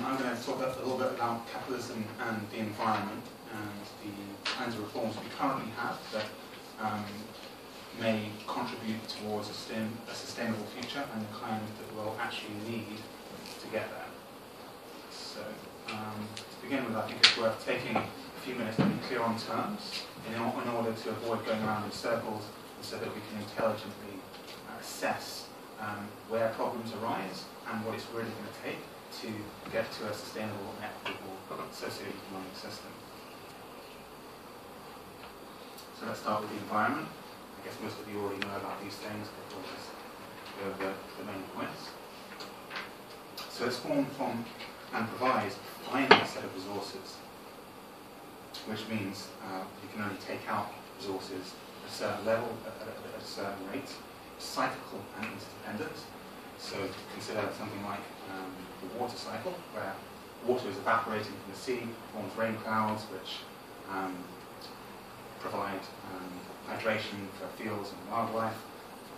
I'm going to talk a little bit about capitalism and the environment and the kinds of reforms we currently have that may contribute towards a sustainable future and the kind that we'll actually need to get there. So, to begin with, I think it's worth taking a few minutes to be clear on terms in order to avoid going around in circles, so that we can intelligently assess where problems arise and what it's really going to take to get to a sustainable and equitable socio-economic system. So let's start with the environment. I guess most of you already know about these things, but we'll just go over the main points. So it's formed from and provides a finite set of resources, which means you can only take out resources at a certain level, at a certain rate, cyclical and interdependent. So consider something like the water cycle, where water is evaporating from the sea, forms rain clouds, which provide hydration for fields and wildlife,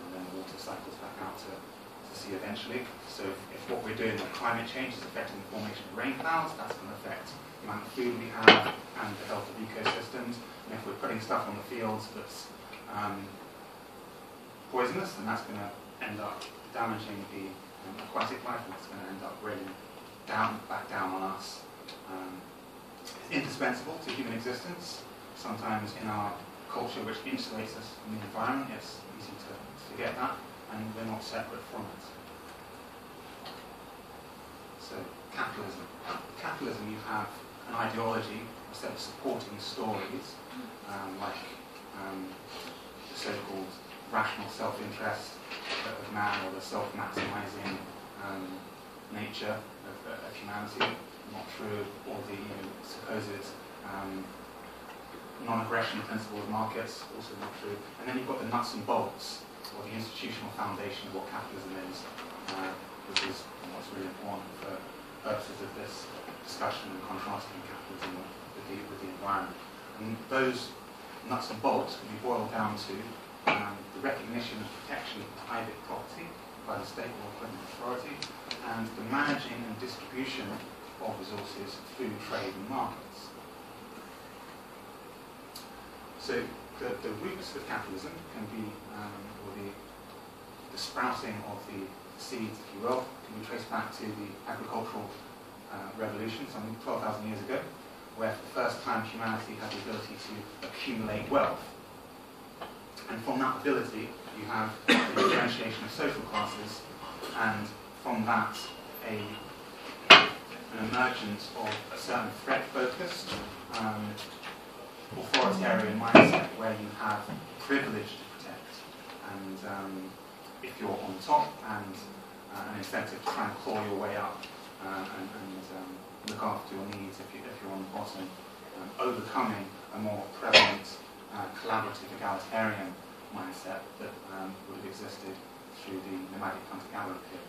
and then the water cycles back out to the sea eventually. So if what we're doing with climate change is affecting the formation of rain clouds, that's going to affect the amount of food we have and the health of ecosystems. And if we're putting stuff on the fields that's poisonous, then that's going to end up damaging the aquatic life, and it's going to end up raining back down on us. It's indispensable to human existence. Sometimes in our culture, which insulates us from the environment, it's easy to forget that, and we're not separate from it. So, capitalism. Capitalism, you have an ideology, a set of supporting stories, like the so-called rational self-interest of man, or the self-maximizing nature of humanity, not true, or the supposed non-aggression principle of markets, also not true. And then you've got the nuts and bolts, or the institutional foundation of what capitalism is, which is what's really important for purposes of this discussion and contrasting capitalism with the environment. And those nuts and bolts can be boiled down to the recognition of protection of private property by the state or equivalent authority, and the managing and distribution of resources through trade and markets. So the roots of capitalism can be, or the sprouting of the seeds, if you will, can be traced back to the agricultural revolution some 12,000 years ago, where for the first time humanity had the ability to accumulate wealth. And from that ability, you have the differentiation of social classes, and from that, an emergence of a certain threat-focused, authoritarian mindset, where you have privilege to protect. And if you're on top, and an incentive to try and claw your way up, and look after your needs if you're on the bottom, overcoming a more prevalent collaborative egalitarian mindset that would have existed through the nomadic hunter-gatherer period.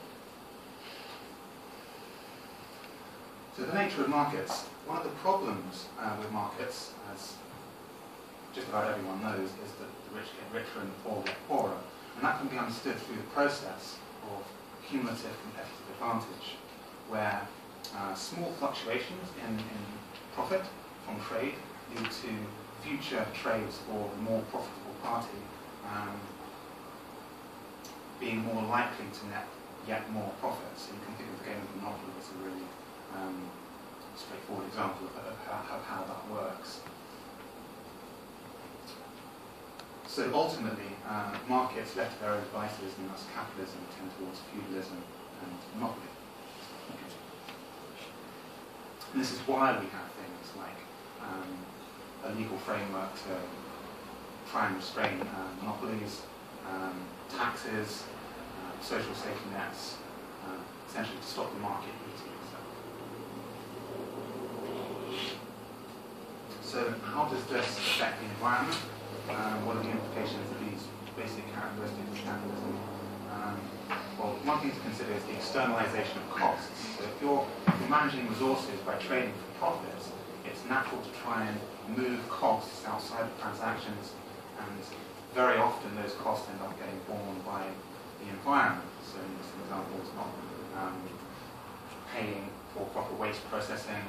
So the nature of markets, one of the problems with markets, as just about everyone knows, is that the rich get richer and the poor get poorer. And that can be understood through the process of cumulative competitive advantage, where small fluctuations in profit from trade lead to future trades for the more profitable party being more likely to net yet more profits. So you can think of the game of Monopoly as a really straightforward example of how that works. So ultimately, markets left to their own devices, and thus capitalism, tend towards feudalism and monopoly. And this is why we have things like a legal framework to try and restrain monopolies, taxes, social safety nets, essentially to stop the market eating itself. So how does this affect the environment? What are the implications of these basic characteristics of capitalism? Well, one thing to consider is the externalization of costs. So if you're managing resources by trading for profits, it's natural to try and move costs outside of transactions, and very often those costs end up getting borne by the environment. So in this example, it's not paying for proper waste processing,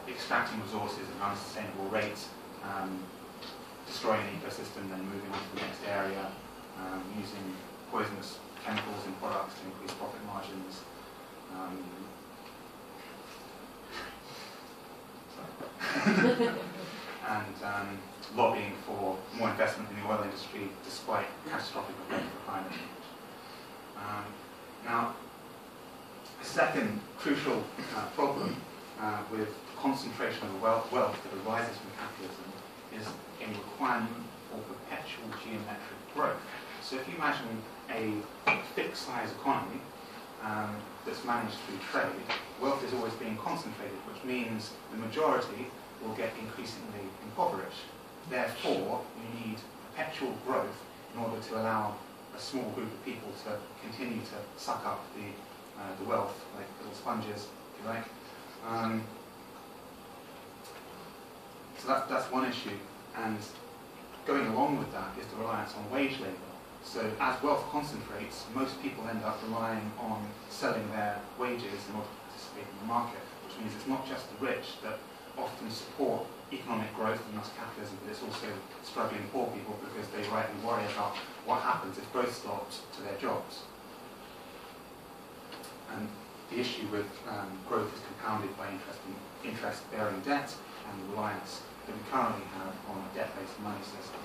extracting resources at an unsustainable rate, destroying an ecosystem, then moving on to the next area, using poisonous chemicals in products to increase profit margins. And lobbying for more investment in the oil industry despite catastrophic effects for climate change. Now, a second crucial problem with the concentration of wealth that arises from capitalism is a requirement for perpetual geometric growth. So if you imagine a fixed size economy that's managed through trade, wealth is always being concentrated, which means the majority will get increasingly impoverished. Therefore, you need perpetual growth in order to allow a small group of people to continue to suck up the wealth, like little sponges, if you like. So that's one issue. And going along with that is the reliance on wage labour. So as wealth concentrates, most people end up relying on selling their wages in order to participate in the market, which means it's not just the rich that often support economic growth and thus capitalism, but it's also struggling poor people because they rightly worry about what happens if growth stops to their jobs. And the issue with growth is compounded by interest-bearing debt and the reliance that we currently have on a debt-based money system.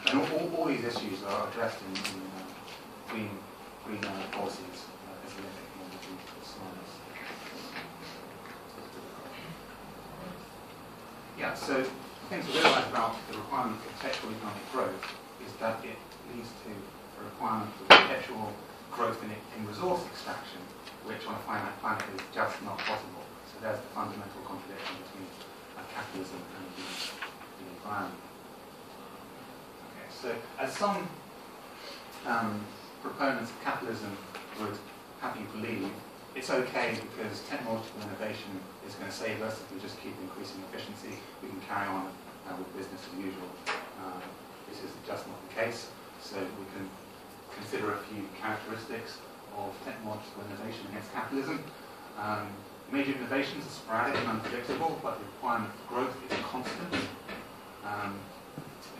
And all these issues are addressed in green policies as we look at the slides. Yeah, so the thing to realise about the requirement for perpetual economic growth is that it leads to a requirement for perpetual growth in resource extraction, which on a finite planet is just not possible. So there's the fundamental contradiction between capitalism and the environment. Okay, so as some proponents of capitalism would have you believe, it's okay because technological innovation is going to save us if we just keep increasing efficiency. We can carry on with business as usual. This is just not the case. So we can consider a few characteristics of technological innovation against capitalism. Major innovations are sporadic and unpredictable, but the requirement for growth is constant.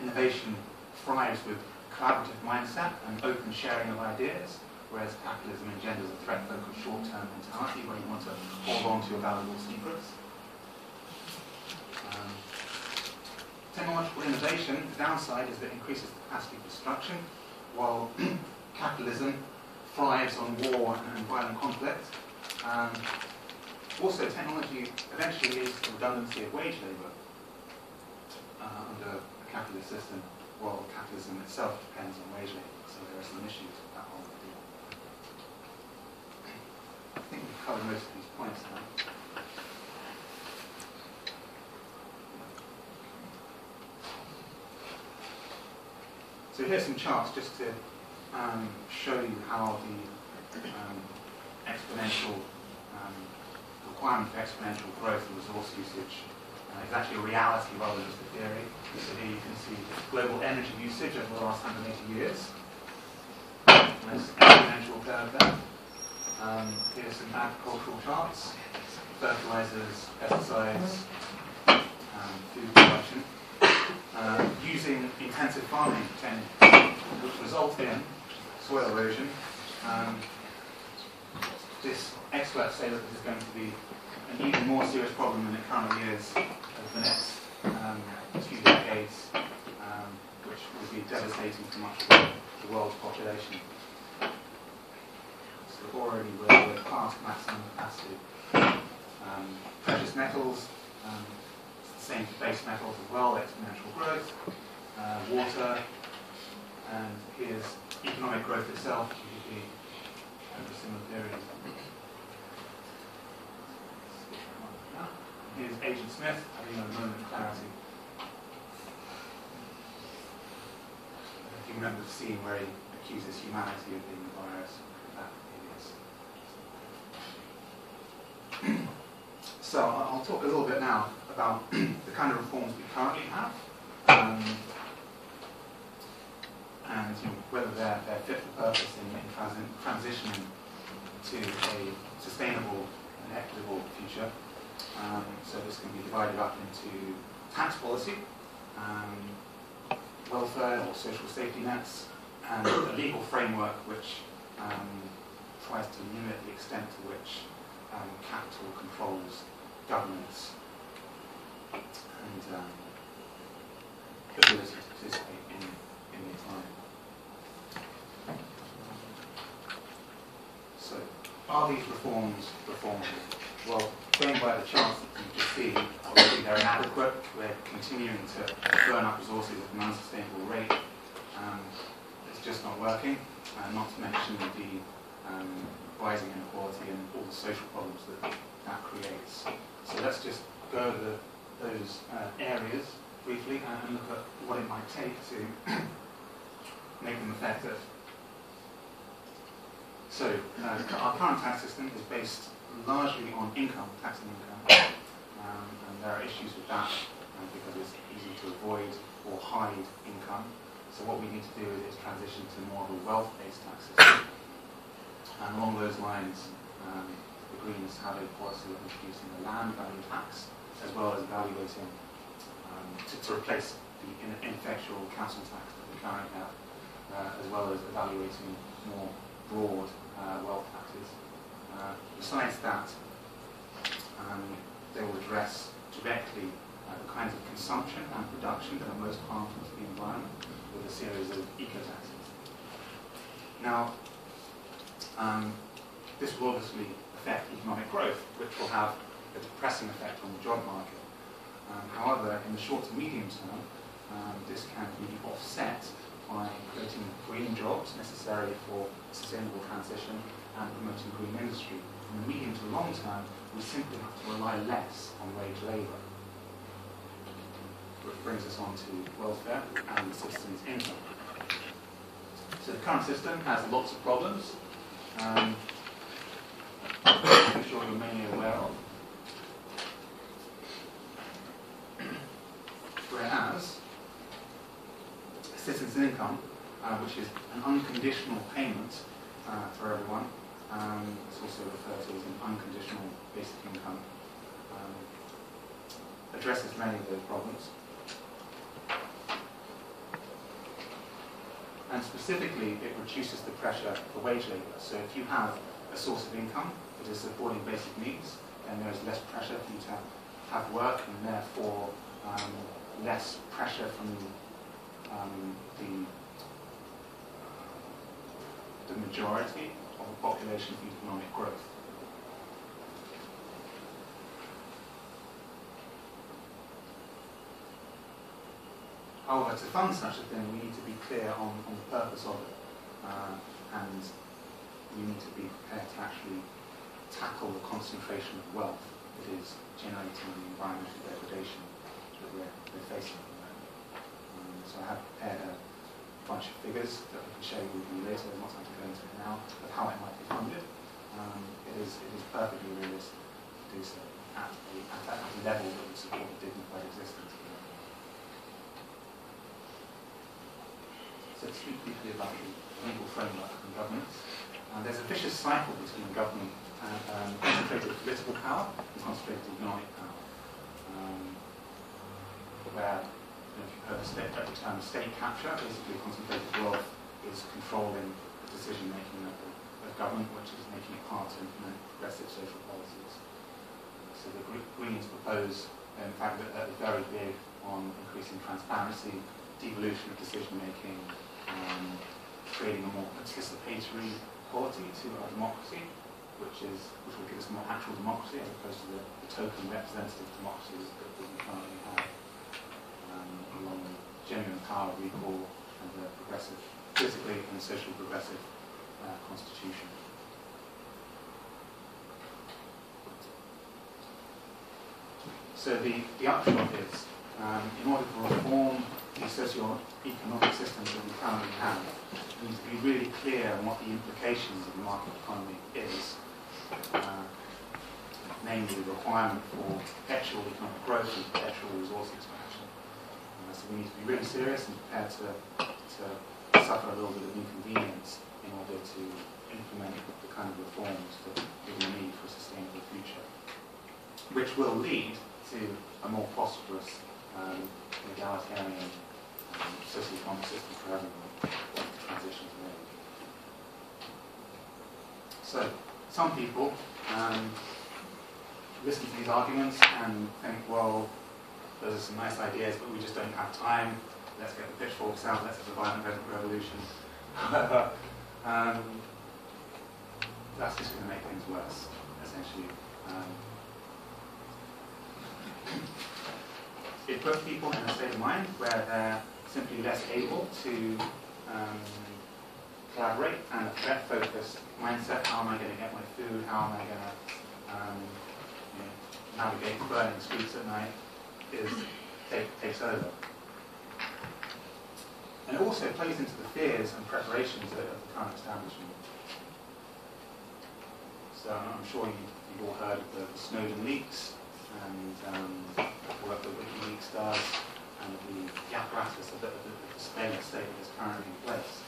Innovation thrives with collaborative mindset and open sharing of ideas, whereas capitalism engenders a threat-focused short-term mentality where you want to hold on to your valuable secrets. Technological innovation, the downside is that it increases the capacity for destruction, while capitalism thrives on war and violent conflict. Also, technology eventually leads to redundancy of wage labour under a capitalist system, while capitalism itself depends on wage labour. So there are some issues with that whole idea. I think we've covered most of these points now. So here's some charts just to show you how the exponential requirement for exponential growth and resource usage is actually a reality rather than just a theory. So here you can see global energy usage over the last 180 years. Nice exponential curve there. Here's some agricultural charts: fertilizers, pesticides, food production. Using intensive farming techniques, which result in soil erosion. Experts say that this is going to be an even more serious problem than it currently is over the next few decades, which will be devastating to much of the world's population. So already we're past maximum capacity. Precious metals, same for base metals as well, exponential growth, water, and here's economic growth itself, GDP, over a similar period. Here's Agent Smith having a moment of clarity. If you remember the scene where he accuses humanity of being the virus, that it is. So I'll talk a little bit now about the kind of reforms we currently have, and whether they're fit for purpose in transitioning to a sustainable and equitable future. So this can be divided up into tax policy, welfare or social safety nets, and a legal framework which tries to limit the extent to which capital controls governance and ability to participate in the economy. So, are these reforms reformable? Well, going by the charts that you can see, obviously they're inadequate. We're continuing to burn up resources at an unsustainable rate. It's just not working, not to mention the rising inequality and all the social problems that creates. So let's just go over those areas briefly and look at what it might take to make them effective. So our current tax system is based largely on income, taxing income, and there are issues with that because it's easy to avoid or hide income. So what we need to do is transition to more of a wealth-based tax system. And along those lines, the Greens have a policy of introducing a land value tax, as well as evaluating, to replace the ineffectual council tax that we currently have, as well as evaluating more broad wealth taxes. Besides that, they will address directly the kinds of consumption and production that are most harmful to the environment with a series of eco-taxes. Now, this will obviously affect economic growth, which will have a depressing effect on the job market. However, in the short to medium term, this can be offset by creating green jobs necessary for sustainable transition and promoting green industry. In the medium to long term, we simply have to rely less on wage labour. Which brings us on to welfare and the citizens' income. So the current system has lots of problems, I'm sure you're mainly aware of. Whereas citizens' income, which is an unconditional payment for everyone, it's also referred to as an unconditional basic income, addresses many of those problems. And specifically, it reduces the pressure for wage labour. So if you have a source of income that is supporting basic needs, then there is less pressure for you to have work, and therefore less pressure from the majority of the population for economic growth. However, to fund such a thing, we need to be clear on the purpose of it, and we need to be prepared to actually tackle the concentration of wealth that is generating the environmental degradation that we're facing at the moment. So I have prepared a bunch of figures that I can share with you later. There's not time to go into it now, of how it might be funded. It is perfectly realistic to do so at a level that would support a dignified existence. So to speak briefly about the legal framework and governance, there's a vicious cycle between government and concentrated political power and concentrated economic power, where, if you've heard the term state capture, basically concentrated wealth is controlling the decision-making of the government, which is making it hard to implement progressive social policies. So the Greens propose, in fact, that they're very big on increasing transparency, devolution of decision-making, creating a more participatory quality to our democracy, which will give us more actual democracy as opposed to the token representative democracy that we currently have, along with genuine power recall and the progressive, politically and socially progressive constitution. So the upshot is, in order to reform the socio-economic systems that we currently have, we need to be really clear on what the implications of the market economy is, namely the requirement for perpetual economic growth and perpetual resource expansion. So we need to be really serious and prepared to suffer a little bit of inconvenience in order to implement the kind of reforms that we need for a sustainable future, which will lead to a more prosperous, egalitarian, socio-economic system for everyone once the transition is made. So, some people listen to these arguments and think, well, those are some nice ideas, but we just don't have time. Let's get the pitchforks out, let's have a violent revolution. However, that's just going to make things worse, essentially. It puts people in a state of mind where they're simply less able to collaborate, and a threat-focused mindset. How am I going to get my food? How am I going to navigate the burning streets at night? Takes over. And it also plays into the fears and preparations of the current establishment. So I'm sure you've all heard of the Snowden leaks and the work that WikiLeaks does, and the apparatus of the surveillance state that is currently in place.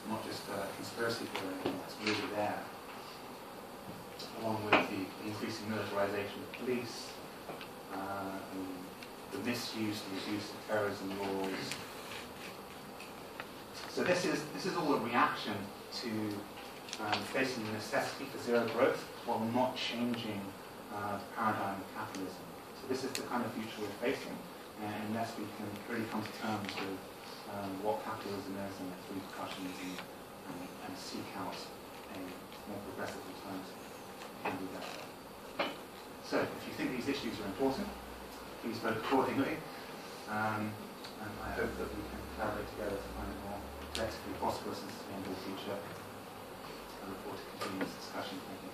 Not just a conspiracy theory that's really there, along with the increasing militarization of police, and the misuse and abuse of terrorism laws. So this is all a reaction to facing the necessity for zero growth while not changing the paradigm of capitalism. So this is the kind of future we're facing, unless we can really come to terms with what capitalism is and its repercussions, and seek out a more progressive alternative. Can do that. So, if you think these issues are important, please vote accordingly. And I hope that we can collaborate together to find a more collectively prosperous and sustainable future. I look forward to continuing this discussion. Thank you.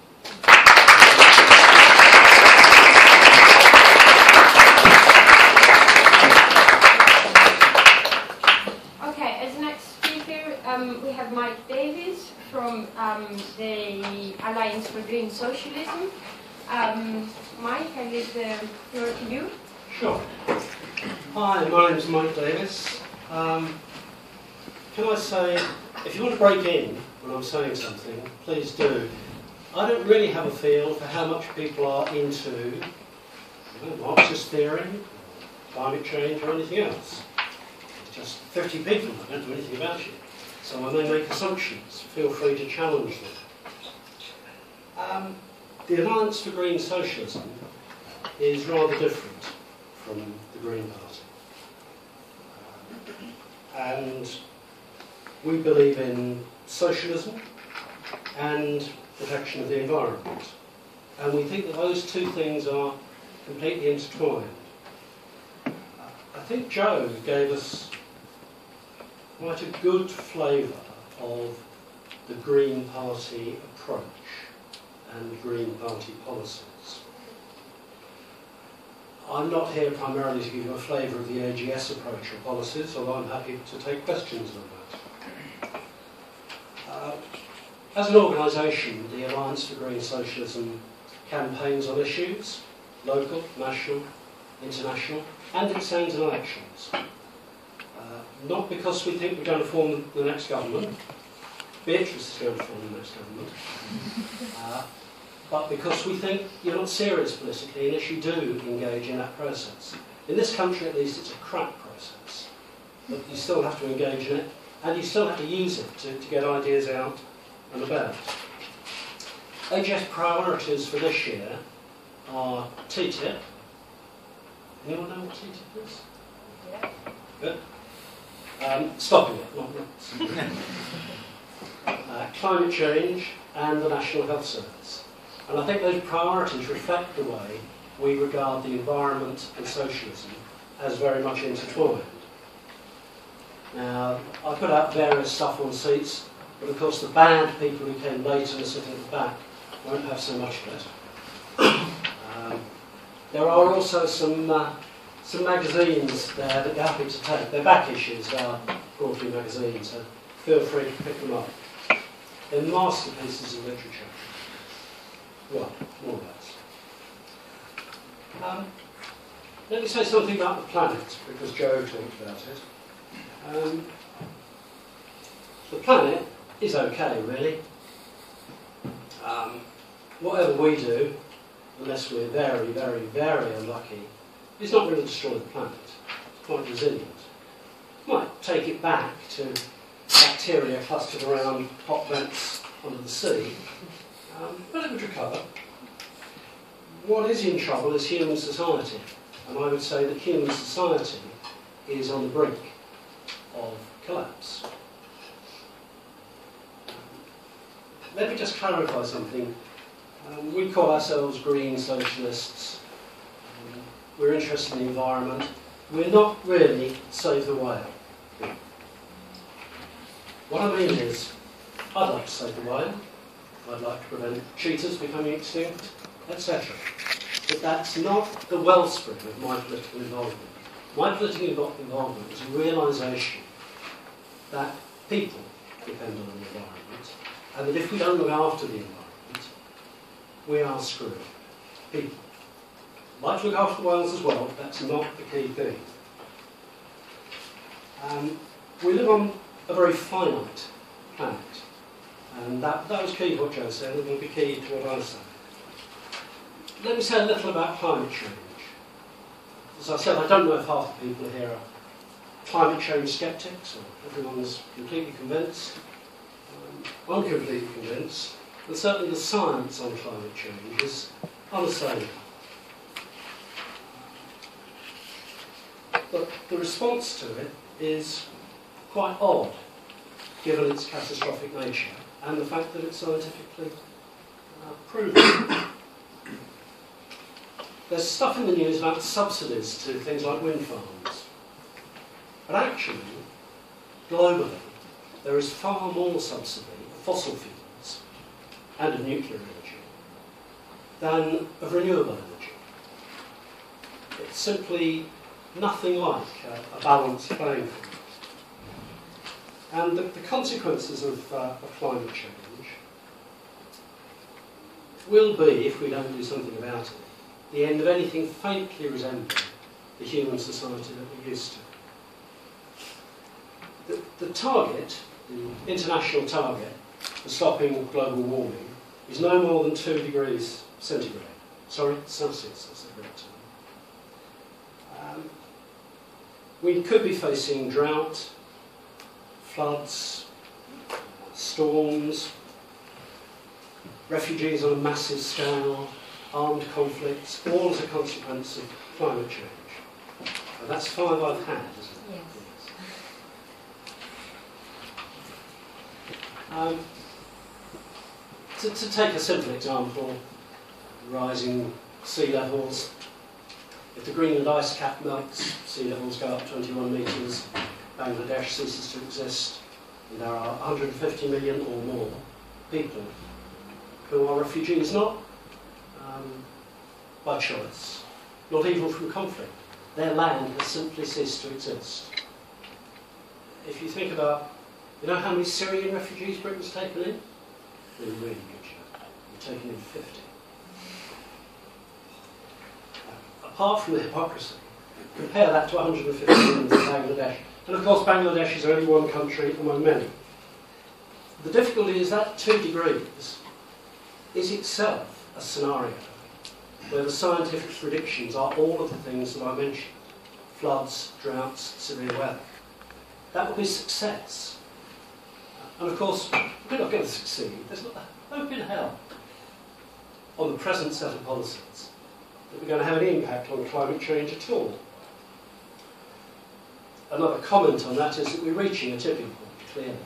Okay, as next speaker, we have Mike Davies from the Alliance for Green Socialism. Mike, I leave the floor to you. Sure. Hi, my name is Mike Davis. Can I say, if you want to break in when I'm saying something, please do. I don't really have a feel for how much people are into Marxist theory, climate change, or anything else. It's just 50 people that don't know anything about it. So I may make assumptions. Feel free to challenge them. The Alliance for Green Socialism is rather different from the Green Party. And we believe in socialism and protection of the environment. And we think that those two things are completely intertwined. I think Joe gave us quite a good flavour of the Green Party approach and Green Party policies. I'm not here primarily to give you a flavour of the AGS approach or policies, although I'm happy to take questions on that. As an organisation, the Alliance for Green Socialism campaigns on issues, local, national, international, and it sends in elections. Not because we think we're going to form the next government, Beatrice is going to form the next government, but because we think you're not serious politically unless you do engage in that process. In this country, at least, it's a crap process, but you still have to engage in it, and you still have to use it to get ideas out and about. AGS priorities for this year are TTIP. Anyone know what TTIP is? Yeah. Good. Stopping it, not climate change and the National Health Service. And I think those priorities reflect the way we regard the environment and socialism as very much intertwined. Now, I put out various stuff on seats, but of course the bad people who came later and sitting at the back won't have so much of it. There are also some magazines there that you're happy to take. They're back issues, they are quarterly magazines, so feel free to pick them up. They're masterpieces of literature. Well, more or less. Let me say something about the planet, because Joe talked about it. The planet is okay, really. whatever we do, unless we're very, very, very unlucky, is not going to destroy the planet. It's quite resilient. Might take it back to bacteria clustered around hot vents under the sea, but it would recover. What is in trouble is human society, and I would say that human society is on the brink of collapse. Let me just clarify something. We call ourselves green socialists. We're interested in the environment. We're not really save the whale. What I mean is, I'd like to save the whale. I'd like to prevent cheetahs becoming extinct, etc. But that's not the wellspring of my political involvement. My political involvement is a realisation that people depend on the environment, and that if we don't look after the environment, we are screwed. People like to look after the whales as well, but that's not the key thing. We live on a very finite planet, and that was key to what Joe said, and it will be key to what I say. Let me say a little about climate change. As I said, I don't know if half the people here are climate change sceptics, or everyone's completely convinced. I'm completely convinced, and certainly the science on climate change is unassailable. But the response to it is quite odd, given its catastrophic nature and the fact that it's scientifically proven. There's stuff in the news about subsidies to things like wind farms. But actually, globally, there is far more subsidy of fossil fuels and of nuclear energy than of renewable energy. It's simply nothing like a balanced playing field. And the consequences of climate change will be, if we don't do something about it, the end of anything faintly resembling the human society that we're used to. The target, the international target for stopping global warming is no more than 2 degrees centigrade. Sorry, Celsius, that's the correct term. We could be facing drought, floods, storms, refugees on a massive scale, armed conflicts, all as a consequence of climate change. And that's 5 I've had, isn't it? Yes. To take a simple example, rising sea levels. If the Greenland ice cap melts, sea levels go up 21 metres, Bangladesh ceases to exist, and there are 150 million or more people who are refugees, not by choice, not even from conflict. Their land has simply ceased to exist. If you think about, you know how many Syrian refugees Britain's taken in? We're really good, Joe. We've taken in 50. Apart from the hypocrisy, compare that to 150 million in Bangladesh. And of course Bangladesh is only one country among many. The difficulty is that 2 degrees is itself a scenario where the scientific predictions are all of the things that I mentioned. Floods, droughts, severe weather. That will be success. And of course, we're not going to succeed. There's not a hope in hell on the present set of policies that we're going to have any impact on climate change at all. Another comment on that is that we're reaching a tipping point, clearly.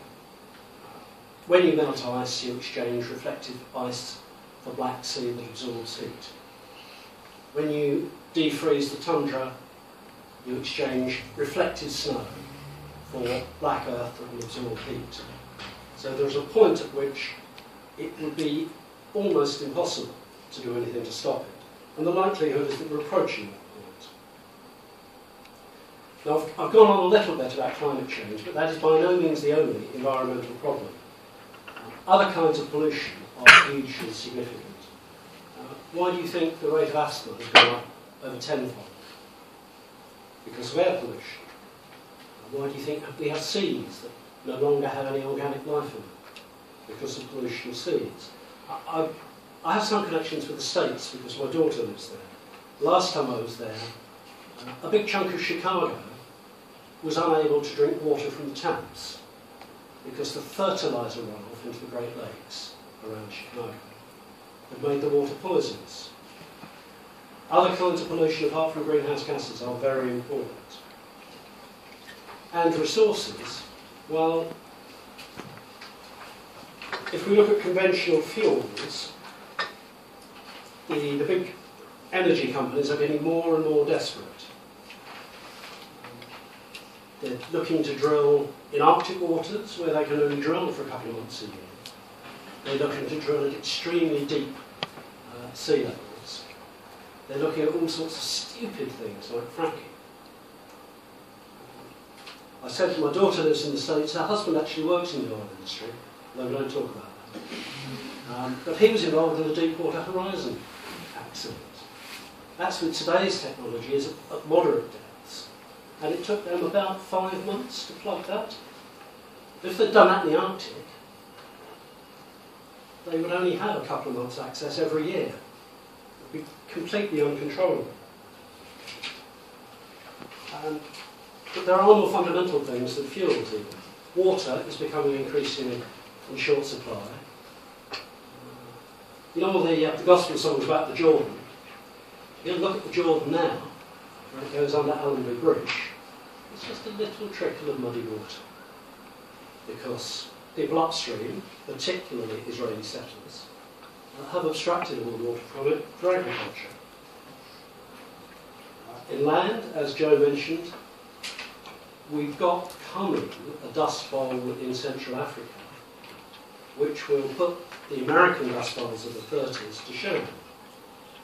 When you melt ice, you exchange reflective ice for Black Sea that absorbs heat. When you defreeze the tundra, you exchange reflective snow for black earth that will absorb heat. So there's a point at which it would be almost impossible to do anything to stop it. And the likelihood is that we're approaching that point. Now, I've gone on a little bit about climate change, but that is by no means the only environmental problem. Other kinds of pollution are hugely significant. Why do you think the rate of asthma has gone up over tenfold? Because of air pollution. Why do you think we have seas that no longer have any organic life in them? Because of pollution of seas. I have some connections with the States because my daughter lives there. Last time I was there, a big chunk of Chicago was unable to drink water from the taps because the fertiliser runoff into the Great Lakes around Chicago had made the water poisonous. Other kinds of pollution apart from greenhouse gases are very important. And resources, well, if we look at conventional fuels, the big energy companies are getting more and more desperate. They're looking to drill in Arctic waters where they can only drill for a couple of months a year. They're looking to drill at extremely deep sea levels. They're looking at all sorts of stupid things like fracking. I said my daughter lives in the States. Her husband actually works in the oil industry, though we don't talk about that. But he was involved in the Deepwater Horizon accident. That's with today's technology is at moderate depths. And it took them about 5 months to plug that. If they'd done that in the Arctic, they would only have a couple of months' access every year. It would be completely uncontrollable. But there are more fundamental things than fuels even. Water is becoming increasingly in short supply. You know all the gospel songs about the Jordan? You look at the Jordan now, where it goes under Allenby Bridge, it's just a little trickle of muddy water. Because people upstream, particularly Israeli settlers, have abstracted all the water from it for agriculture. Inland, as Joe mentioned, we've got coming a dust bowl in Central Africa, which will put the American dust bowls of the 30s to shame,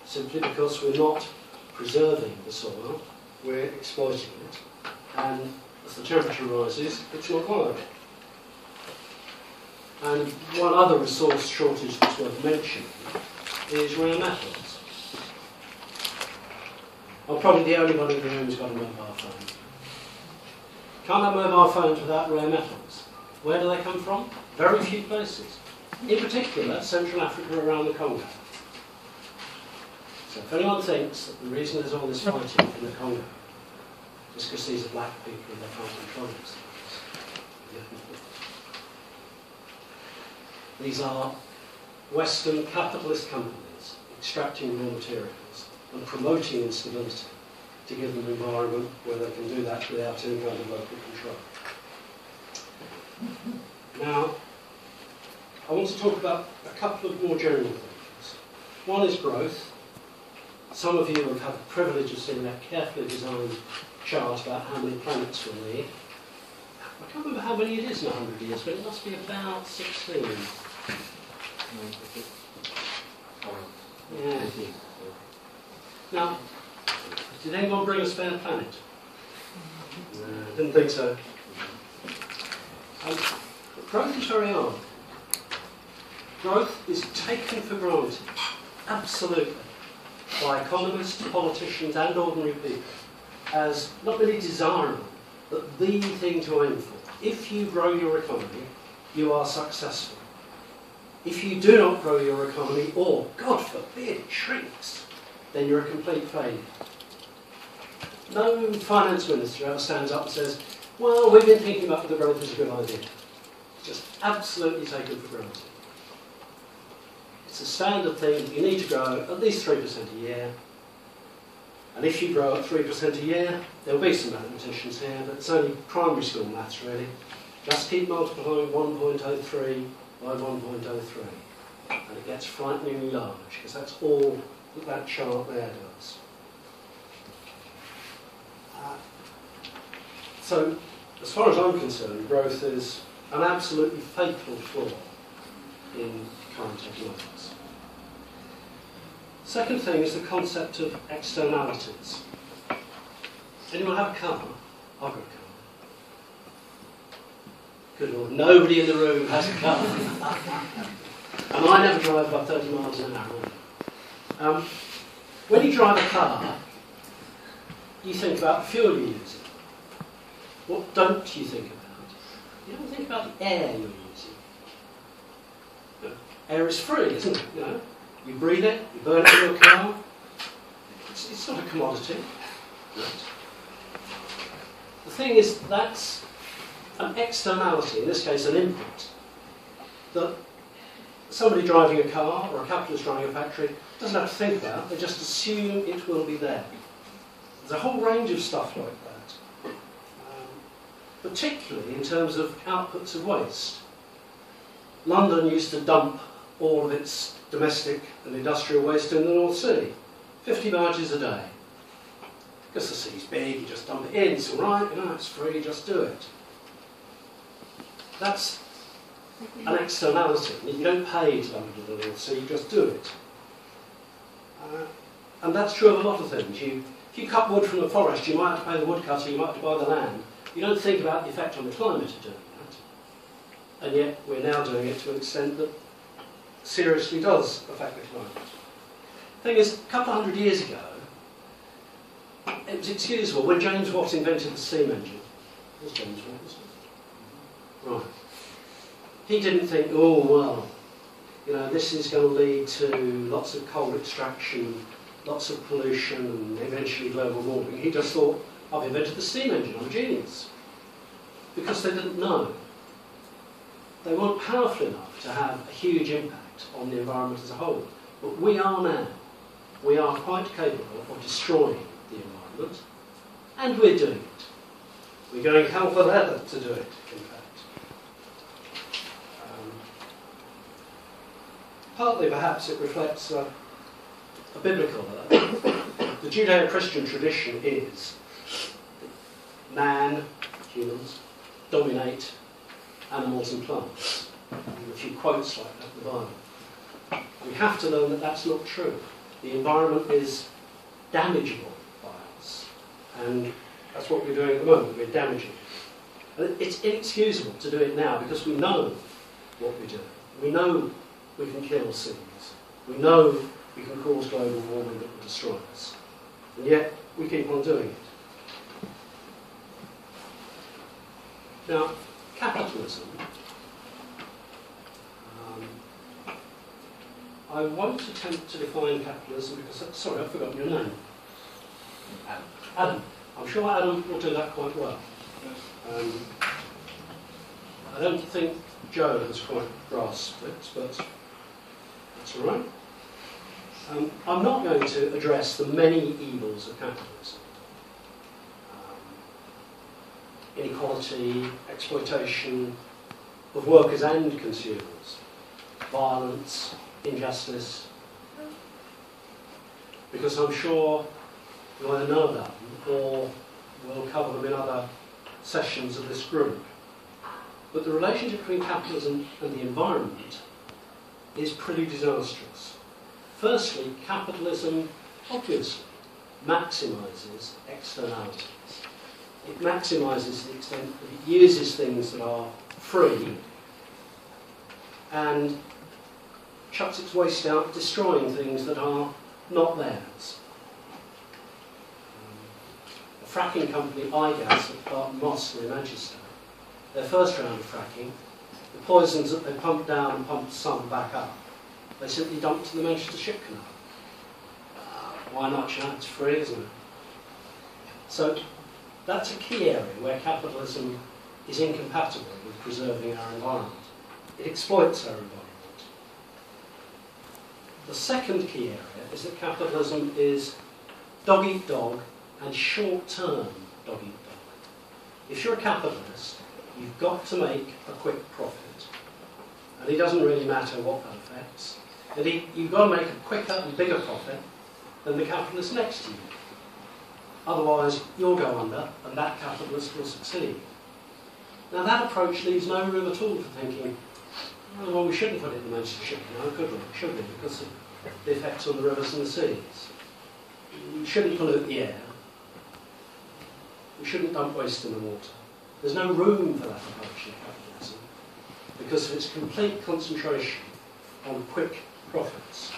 simply because we're not preserving the soil, we're exploiting it, and as the temperature rises, it's not viable. And one other resource shortage that's worth mentioning is rare metals. I'm probably the only one in the room who's got a mobile phone. Can't have mobile phones without rare metals. Where do they come from? Very few places. In particular, Central Africa around the Congo. So if anyone thinks that the reason there's all this fighting in the Congo is because these are black people and they can't control themselves. These are Western capitalist companies extracting raw materials and promoting instability to give them an environment where they can do that without any kind of local control. Now, I want to talk about a couple of more general things. One is growth. Some of you have had the privilege of seeing that carefully designed chart about how many planets we'll need. I can't remember how many it is in 100 years, but it must be about 16. Yeah. Now, did anyone bring a spare planet? Didn't think so. Growth is very odd. Growth is taken for granted, absolutely, by economists, politicians and ordinary people as not really desirable, but the thing to aim for. If you grow your economy, you are successful. If you do not grow your economy, or, God forbid, it shrinks, then you're a complete failure. No finance minister ever stands up and says, well, we've been thinking about the growth is a good idea. It's just absolutely taken for granted. It's a standard thing. You need to grow at least 3% a year. And if you grow at 3% a year, there'll be some mathematicians here, but it's only primary school maths, really. Just keep multiplying 1.03 by 1.03. And it gets frighteningly large, because that's all that chart there does. So, as far as I'm concerned, growth is an absolutely fatal flaw in current economics. Second thing is the concept of externalities. Anyone have a car? I've got a car. Good Lord, nobody in the room has a car. And I never drive above 30 miles an hour. When you drive a car, you think about the fuel you're using. What don't you think about? You don't think about the air you're using. Air is free, isn't it? You know, you breathe it, you burn it in your car. It's not a commodity. Right? The thing is, that's an externality, in this case an input, that somebody driving a car or a capitalist driving a factory doesn't have to think about. They just assume it will be there. There's a whole range of stuff like that, particularly in terms of outputs of waste. London used to dump all of its domestic and industrial waste in the North Sea, 50 barges a day. Because the sea's big, you just dump it in, it's all right, you know, it's free, just do it. That's an externality. You don't pay to dump it in the North Sea, you just do it. And that's true of a lot of things. If you cut wood from the forest, you might have to pay the woodcutter, you might have to buy the land. You don't think about the effect on the climate of doing that. And yet we're now doing it to an extent that seriously does affect the climate. The thing is, a couple of hundred years ago, it was excusable. When James Watt invented the steam engine, it was James Watt, wasn't it? Right. He didn't think, oh, well, you know, this is going to lead to lots of coal extraction, lots of pollution, and eventually global warming. He just thought, I've invented the steam engine, I'm a genius. Because they didn't know. They weren't powerful enough to have a huge impact on the environment as a whole. But we are now. We are quite capable of destroying the environment, and we're doing it. We're going hell for leather to do it, in fact. Partly, perhaps, it reflects a biblical. The Judeo-Christian tradition is that man, humans, dominate animals and plants. There are a few quotes like that in the Bible. We have to learn that that's not true. The environment is damageable by us, and that's what we're doing at the moment. We're damaging it. And it's inexcusable to do it now because we know what we're doing. We know we can kill seas. We know we can cause global warming that will destroy us. And yet, we keep on doing it. Now, capitalism, I won't attempt to define capitalism because, sorry, I've forgotten your name. Adam. I'm sure Adam will do that quite well. I don't think Joe has quite grasped it, but that's all right. I'm not going to address the many evils of capitalism. Inequality, exploitation of workers and consumers, violence, injustice, because I'm sure you either know about them or we'll cover them in other sessions of this group. But the relationship between capitalism and the environment is pretty disastrous. Firstly, capitalism obviously maximises externalities. It maximises the extent that it uses things that are free and chucks its waste out, destroying things that are not theirs. A fracking company, iGas, at Barton Moss near Manchester, their first round of fracking, the poisons that they pumped down and pumped some back up, they simply dumped in the Manchester Ship Canal. Why not? It's free, isn't it? So that's a key area where capitalism is incompatible with preserving our environment. It exploits our environment. The second key area is that capitalism is dog-eat-dog and short-term dog-eat-dog. If you're a capitalist, you've got to make a quick profit. And it doesn't really matter what that affects. And you've got to make a quicker and bigger profit than the capitalist next to you. Otherwise, you'll go under, and that capitalist will succeed. Now, that approach leaves no room at all for thinking, oh, well, we shouldn't put it in the Manchester Ship Canal, could we? Should we? Because of the effects on the rivers and the seas. We shouldn't pollute the air. We shouldn't dump waste in the water. There's no room for that approach in capitalism because of its complete concentration on quick profits.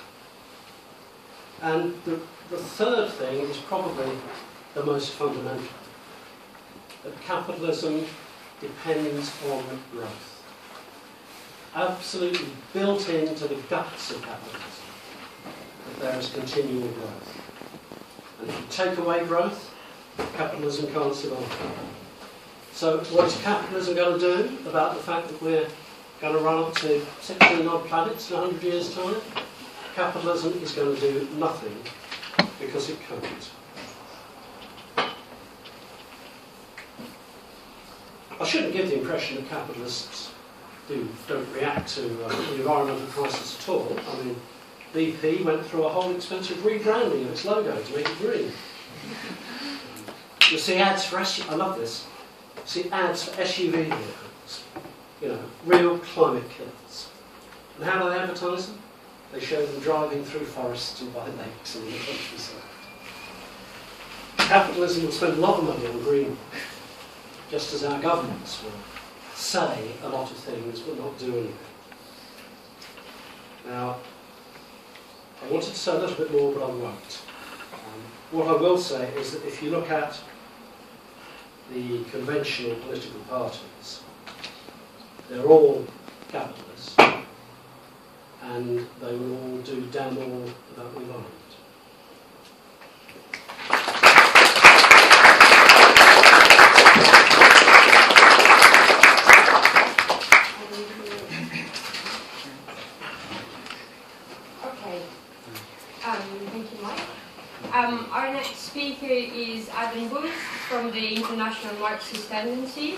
And the third thing is probably the most fundamental, that capitalism depends on growth. absolutely built into the guts of capitalism that there is continual growth. And if you take away growth, capitalism can't survive. So what is capitalism going to do about the fact that we're going to run up to 16 odd planets in 100 years' time? Capitalism is going to do nothing because it can't. I shouldn't give the impression that capitalists don't react to the environmental crisis at all. I mean, BP went through a whole expensive rebranding of its logo to make it green. You see ads for I love this. You see ads for SUV vehicles. You know, real climate killers. And how do they advertise them? They show them driving through forests and by lakes and in the countryside. Capitalism will spend a lot of money on green, just as our governments will say a lot of things but not do anything. Now, I wanted to say a little bit more, but I won't. What I will say is that if you look at the conventional political parties, they're all capitalists, and they will all do damn all that we like. Thank you, Mike. Our next speaker is Adam Booth from the International Marxist Tendency.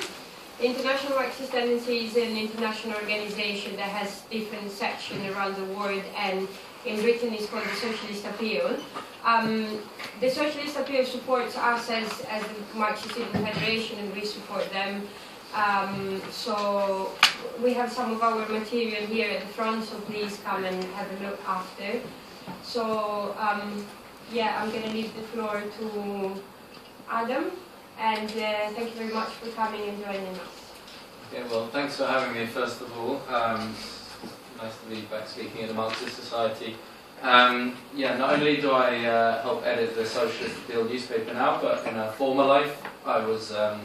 The International Marxist Tendency is an international organization that has different sections around the world, and in Britain it's called the Socialist Appeal. The Socialist Appeal supports us as the Marxist Student Federation, and we support them. So we have some of our material here at the front, so please come and have a look after. So, yeah, I'm going to leave the floor to Adam, and thank you very much for coming and joining us. Okay, well, thanks for having me, first of all. Nice to be back speaking at the Marxist Society. Yeah, not only do I help edit the Socialist Appeal newspaper now, but in a former life, I was an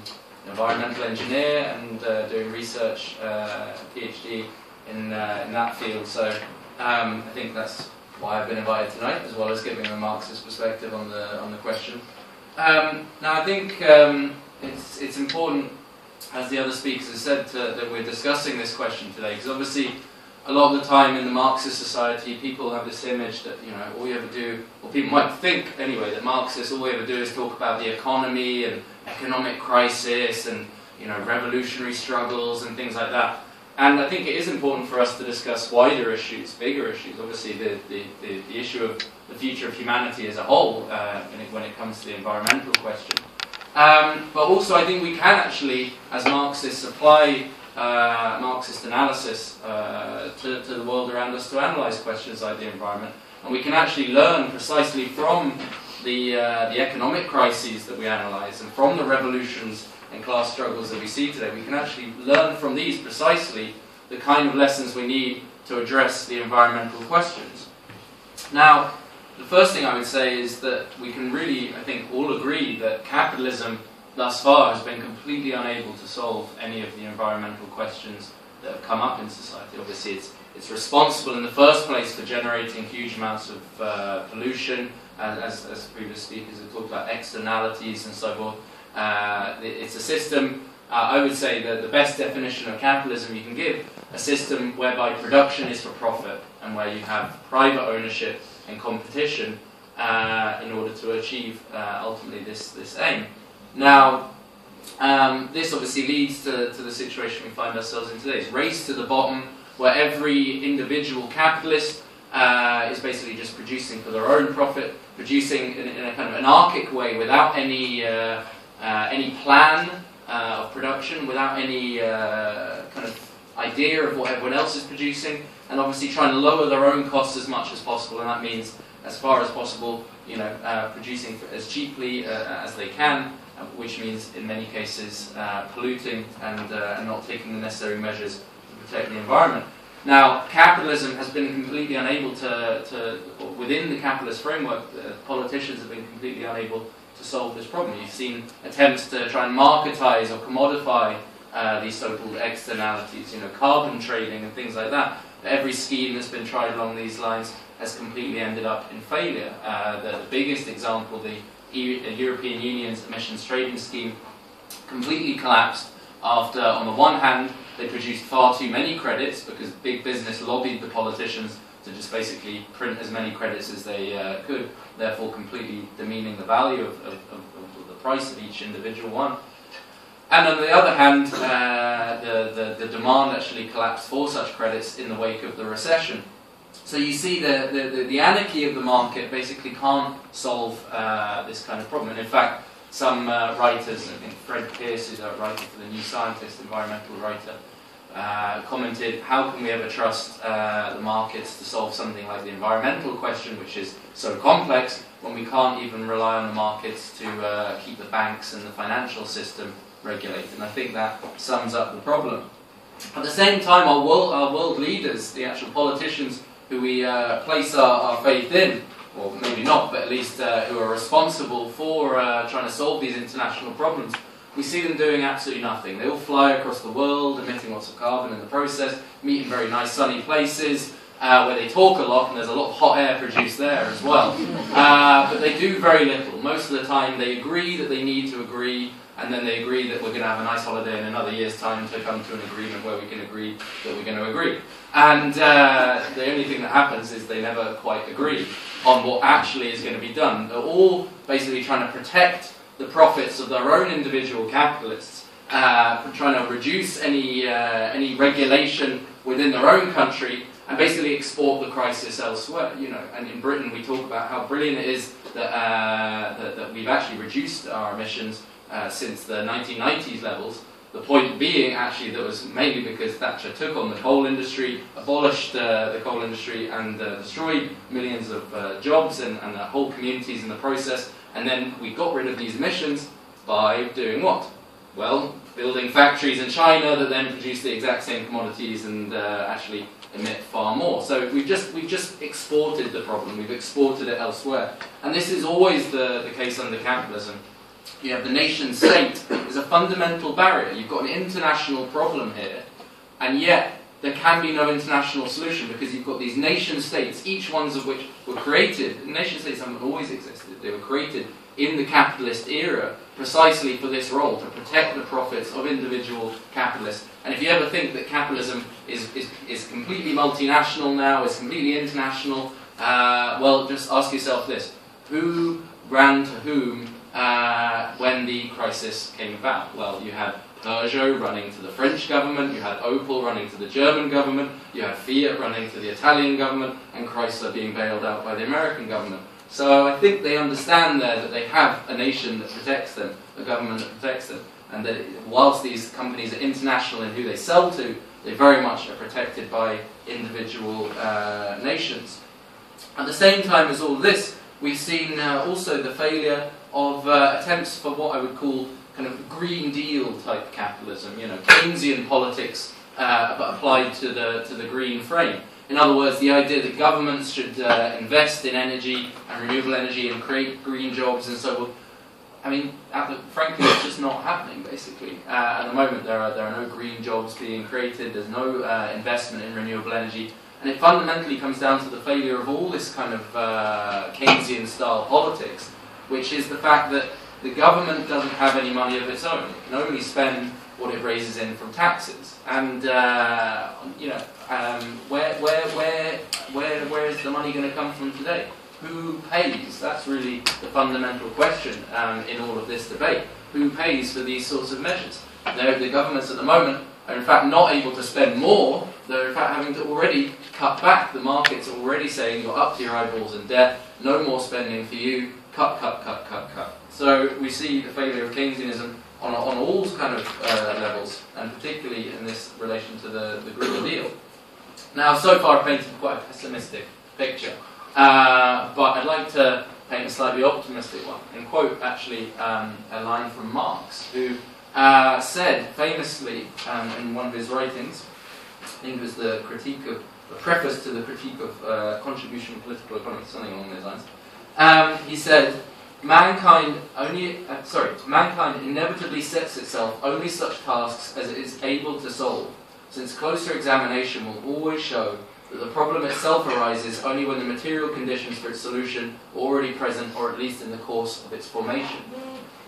environmental engineer and doing research, PhD in that field. So I think that's why I've been invited tonight, as well as giving a Marxist perspective on the question. Now, I think it's important, as the other speakers have said, that we're discussing this question today, because obviously a lot of the time in the Marxist society, people have this image that, you know, all you ever do, or people might think anyway, that Marxists, all we ever do is talk about the economy and economic crisis and, you know, revolutionary struggles and things like that. And I think it is important for us to discuss wider issues, bigger issues. Obviously, the issue of the future of humanity as a whole when it comes to the environmental question. But also, I think we can actually, as Marxists, apply Marxist analysis to the world around us to analyse questions like the environment. And we can actually learn precisely from the economic crises that we analyse and from the revolutions and class struggles that we see today. We can actually learn from these precisely the kind of lessons we need to address the environmental questions. Now, the first thing I would say is that we can really, I think, all agree that capitalism thus far has been completely unable to solve any of the environmental questions that have come up in society. Obviously, it's responsible in the first place for generating huge amounts of pollution, as previous speakers have talked about, externalities and so forth. It's a system, I would say that the best definition of capitalism you can give, a system whereby production is for profit and where you have private ownership and competition in order to achieve ultimately this aim. Now, this obviously leads to the situation we find ourselves in today. It's race to the bottom, where every individual capitalist is basically just producing for their own profit, producing in a kind of anarchic way without any plan of production, without any kind of idea of what everyone else is producing, and obviously trying to lower their own costs as much as possible, and that means as far as possible, you know, producing as cheaply as they can, which means in many cases polluting and not taking the necessary measures to protect the environment. Now, capitalism has been completely unable to within the capitalist framework, politicians have been completely unable to solve this problem. You've seen attempts to try and marketize or commodify these so-called externalities, carbon trading and things like that. Every scheme that's been tried along these lines has completely ended up in failure. The biggest example, the European Union's emissions trading scheme, completely collapsed after, on the one hand, they produced far too many credits because big business lobbied the politicians to just basically print as many credits as they could, therefore completely demeaning the value of the price of each individual one. And on the other hand, the demand actually collapsed for such credits in the wake of the recession. So you see the anarchy of the market basically can't solve this kind of problem. And in fact, some writers, I think Fred Pearce, who's a writer for the New Scientist, environmental writer, commented, how can we ever trust the markets to solve something like the environmental question, which is so complex, when we can't even rely on the markets to keep the banks and the financial system regulated. And I think that sums up the problem. At the same time, our world leaders, the actual politicians who we place our faith in, or maybe not, but at least who are responsible for trying to solve these international problems, we see them doing absolutely nothing. They all fly across the world, emitting lots of carbon in the process, meet in very nice sunny places, where they talk a lot, and there's a lot of hot air produced there as well. But they do very little. Most of the time they agree that they need to agree, and then they agree that we're going to have a nice holiday in another year's time to come to an agreement where we can agree that we're going to agree. And the only thing that happens is they never quite agree on what actually is going to be done. They're all basically trying to protect the profits of their own individual capitalists, trying to reduce any regulation within their own country, and basically export the crisis elsewhere. And in Britain we talk about how brilliant it is that we've actually reduced our emissions since the 1990s levels. The point being, actually, that was mainly because Thatcher took on the coal industry, abolished the coal industry, and destroyed millions of jobs and whole communities in the process. And then we got rid of these emissions by doing what? Well, building factories in China that then produce the exact same commodities and actually emit far more. So we've just exported the problem. We've exported it elsewhere. And this is always the case under capitalism. You have the nation state is a fundamental barrier. You've got an international problem here, and yet there can be no international solution because you've got these nation states, each ones of which were created. Nation states haven't always existed. They were created in the capitalist era precisely for this role, to protect the profits of individual capitalists. And if you ever think that capitalism is completely multinational now, is completely international, well, just ask yourself this. Who ran to whom when the crisis came about? Well, you had Peugeot running to the French government, you had Opel running to the German government, you had Fiat running to the Italian government, and Chrysler being bailed out by the American government. So I think they understand there that they have a nation that protects them, a government that protects them, and that whilst these companies are international in who they sell to, they very much are protected by individual nations. At the same time as all this, we've seen also the failure of attempts for what I would call kind of Green Deal type capitalism, Keynesian politics, but applied to the green frame. In other words, the idea that governments should invest in energy and renewable energy and create green jobs and so forth. I mean, frankly, it's just not happening, basically. At the moment, there are no green jobs being created, there's no investment in renewable energy, and it fundamentally comes down to the failure of all this kind of Keynesian-style politics, which is the fact that the government doesn't have any money of its own. It can only spend what it raises in from taxes. And, where is the money going to come from today? Who pays? That's really the fundamental question in all of this debate. Who pays for these sorts of measures? The governments at the moment are in fact not able to spend more. They're in fact having to already cut back. The market's already saying you're up to your eyeballs in debt, no more spending for you, cut, cut, cut, cut, cut. So we see the failure of Keynesianism on all kind of levels, and particularly in this relation to the Green Deal. Now, so far I've painted quite a pessimistic picture, but I'd like to paint a slightly optimistic one, and quote actually a line from Marx, who said famously in one of his writings, I think it was the preface to the critique of contribution to political economy, something along those lines, he said, mankind inevitably sets itself only such tasks as it is able to solve, since closer examination will always show that the problem itself arises only when the material conditions for its solution are already present, or at least in the course of its formation.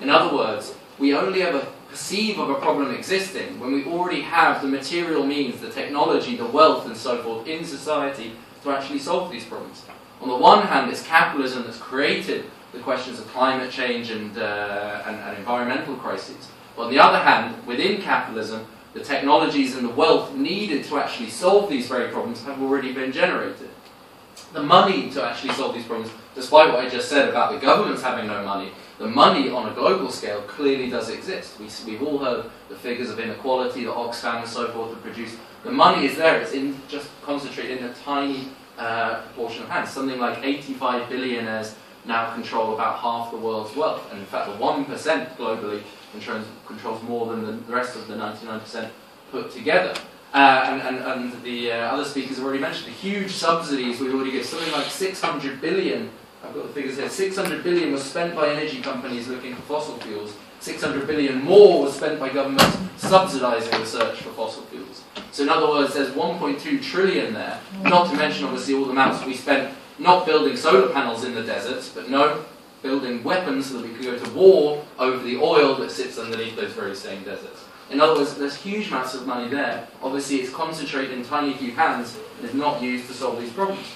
In other words, we only ever perceive of a problem existing when we already have the material means, the technology, the wealth and so forth in society to actually solve these problems. On the one hand, it's capitalism that's created the questions of climate change and environmental crises. But on the other hand, within capitalism, the technologies and the wealth needed to actually solve these very problems have already been generated. The money to actually solve these problems, despite what I just said about the governments having no money, the money on a global scale clearly does exist. We've all heard the figures of inequality, the Oxfam and so forth have produced. The money is there, it's just concentrated in a tiny proportion of hands. Something like 85 billionaires now control about half the world's wealth, and in fact the 1% globally controls more than the rest of the 99% put together. And the other speakers have already mentioned the huge subsidies we already give. Something like 600 billion, I've got the figures here, 600 billion was spent by energy companies looking for fossil fuels. 600 billion more was spent by governments subsidising the search for fossil fuels. So in other words, there's 1.2 trillion there, not to mention obviously all the amounts we spent not building solar panels in the deserts, but no, building weapons so that we could go to war over the oil that sits underneath those very same deserts. In other words, there's huge amounts of money there. Obviously, it's concentrated in tiny few hands and is not used to solve these problems.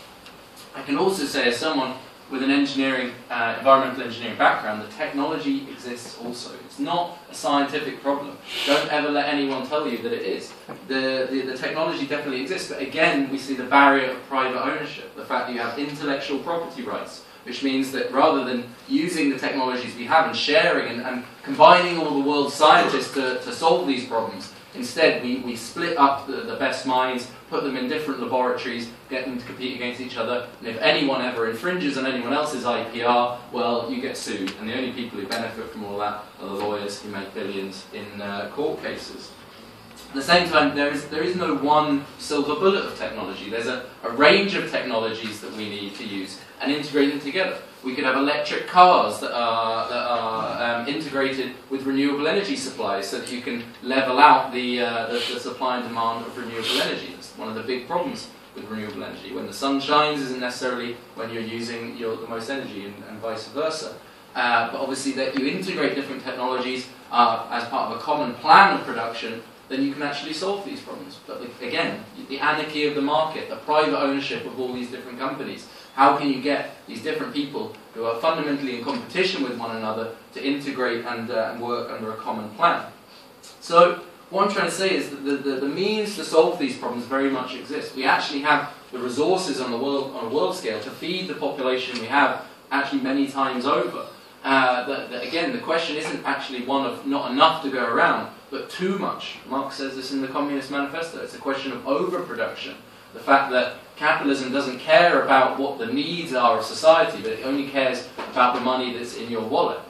I can also say, as someone with an environmental engineering background, the technology exists also. It's not a scientific problem. Don't ever let anyone tell you that it is. The technology definitely exists, but again, we see the barrier of private ownership, the fact that you have intellectual property rights, which means that rather than using the technologies we have and sharing and combining all the world's scientists to solve these problems, instead we split up the best minds, put them in different laboratories, get them to compete against each other, and if anyone ever infringes on anyone else's IPR, well, you get sued, and the only people who benefit from all that are the lawyers who make billions in court cases. At the same time, there is no one silver bullet of technology. There's a range of technologies that we need to use and integrate them together. We could have electric cars that are integrated with renewable energy supplies so that you can level out the supply and demand of renewable energy. That's one of the big problems with renewable energy. When the sun shines isn't necessarily when you're using the most energy and vice versa. But obviously that you integrate different technologies as part of a common plan of production, then you can actually solve these problems. But again, the anarchy of the market, the private ownership of all these different companies, how can you get these different people who are fundamentally in competition with one another to integrate and work under a common plan? So what I'm trying to say is that the means to solve these problems very much exist. We actually have the resources on a world scale to feed the population we have actually many times over. Again, the question isn't actually one of not enough to go around, but too much. Marx says this in the Communist Manifesto. It's a question of overproduction. The fact that capitalism doesn't care about what the needs are of society, but it only cares about the money that's in your wallet.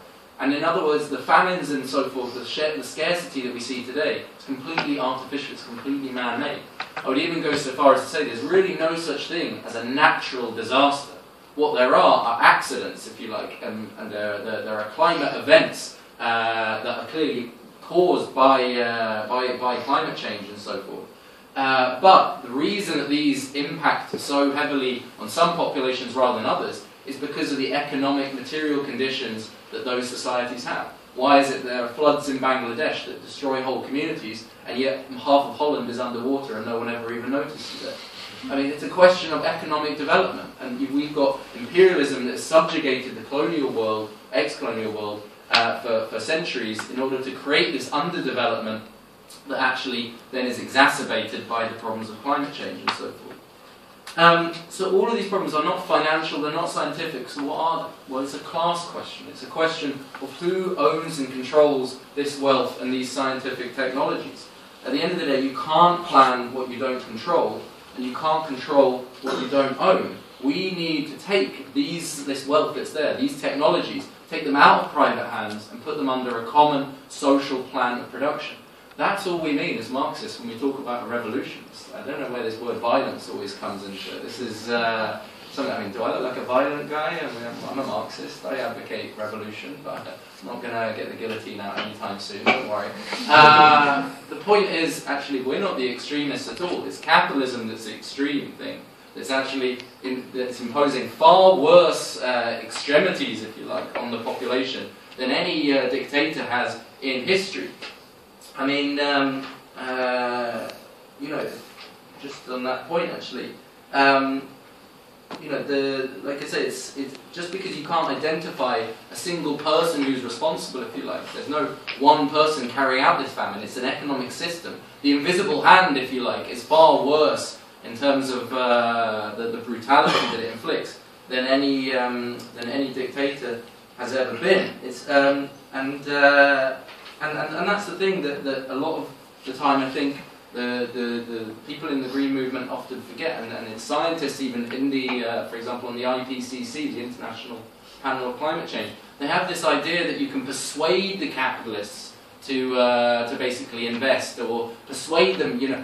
And in other words, the famines and so forth, the scarcity that we see today, is completely artificial, it's completely man-made. I would even go so far as to say there's really no such thing as a natural disaster. What there are accidents, if you like, and there are climate events that are clearly caused by climate change and so forth. But the reason that these impact so heavily on some populations rather than others is because of the economic material conditions that those societies have. Why is it there are floods in Bangladesh that destroy whole communities, and yet half of Holland is underwater and no one ever even notices it? I mean, it's a question of economic development, and we've got imperialism that has subjugated the colonial world, ex-colonial world, for centuries in order to create this underdevelopment that actually then is exacerbated by the problems of climate change and so forth. So all of these problems are not financial, they're not scientific, so what are they? Well, it's a class question. It's a question of who owns and controls this wealth and these scientific technologies. At the end of the day, you can't plan what you don't control, and you can't control what you don't own. We need to take this wealth that's there, these technologies, take them out of private hands and put them under a common social plan of production. That's all we mean as Marxists when we talk about a revolution. I don't know where this word violence always comes into it. This is something. I mean, do I look like a violent guy? I mean, I'm a Marxist. I advocate revolution, but I'm not going to get the guillotine out anytime soon. Don't worry. The point is, actually, we're not the extremists at all. It's capitalism that's the extreme thing. It's actually that's imposing far worse extremities, if you like, on the population than any dictator has in history. I mean, you know, just on that point, actually, you know, like I say, it's just because you can't identify a single person who's responsible, if you like. There's no one person carrying out this famine. It's an economic system. The invisible hand, if you like, is far worse in terms of the brutality that it inflicts than any dictator has ever been. It's and that's the thing that a lot of the time I think the people in the Green Movement often forget, and it's scientists even in the, for example, on the IPCC, the International Panel on Climate Change, they have this idea that you can persuade the capitalists to basically invest, or persuade them, you know,